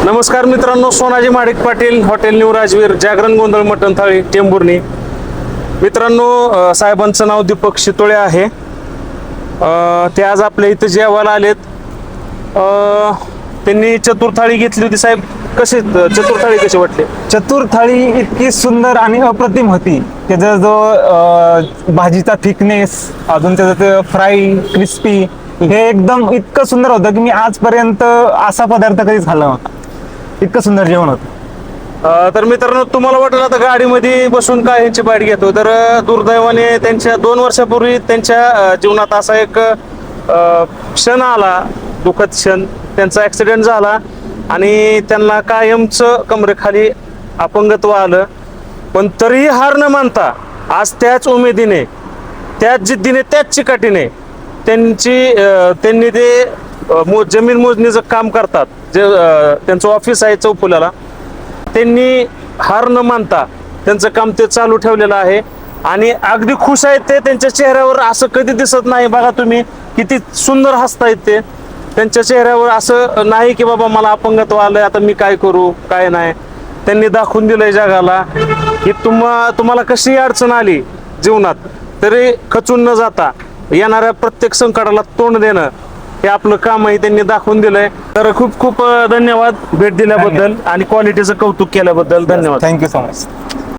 नमस्कार मित्रांनो, Sonaji Madik Patil, hotel new Rajveer, जागरण गोंधळ मटण थाळी, टेंभुर्णी. मित्रांनो, साहेबांचं नाव दीपक शितोळे आहे. ते आज आपल्या इथं जेवायला आलेत. त्यांनी चतुर्थाळी घेतली होती. साहेब, कशी चतुर्थाळी कशी वाटली? चतुर्थाळी इतकी सुंदर आणि अप्रतिम होती. त्याचा जो भाजीचा थिकनेस, अजून त्याचा ते फ्राय क्रिस्पी, हे एकदम इतकं सुंदर होतं की मी आजपर्यंत असा पदार्थ कधीच खाल्ला नव्हता. इतकं सुंदर जेवण होतं. तर मित्रांनो, तुम्हाला वाटलं आता गाडीमध्ये बसून काय ह्यांची बाईट घेतो, तर दुर्दैवाने त्यांच्या 2 वर्षापूर्वी त्यांच्या जीवनात असा एक क्षण आला, दुःखद क्षण. त्यांचा ऍक्सिडेंट झाला आणि त्यांना कायमचं कमरेखाली अपंगत्व आलं. पण तरीही हार न मानता आज त्याच उमेदीने, त्याच जिद्दीने, त्याच चिकाटीने त्यांनी ते जमीन मोजणीचं काम करतात. जे त्यांचं ऑफिस आहे चौफुल्याला, त्यांनी हार न मानता त्यांचं काम ते चालू ठेवलेलं आहे आणि अगदी खुश आहेत ते. त्यांच्या चेहऱ्यावर असं कधी दिसत नाही. बघा तुम्ही, किती सुंदर हसतायत ते. त्यांच्या चेहऱ्यावर असं नाही की बाबा मला अपंगत्व आलंय, आता मी काय करू, काय नाही. त्यांनी दाखवून दिलंय जगाला की तुम्हाला कशी अडचण आली जीवनात तरी खचून न जाता येणाऱ्या प्रत्येक संकटाला तोंड देणं हे आपलं काम आहे. त्यांनी दाखवून दिलंय. तर खूप खूप धन्यवाद भेट दिल्याबद्दल आणि क्वालिटीचं कौतुक केल्याबद्दल. धन्यवाद. Thank you so much.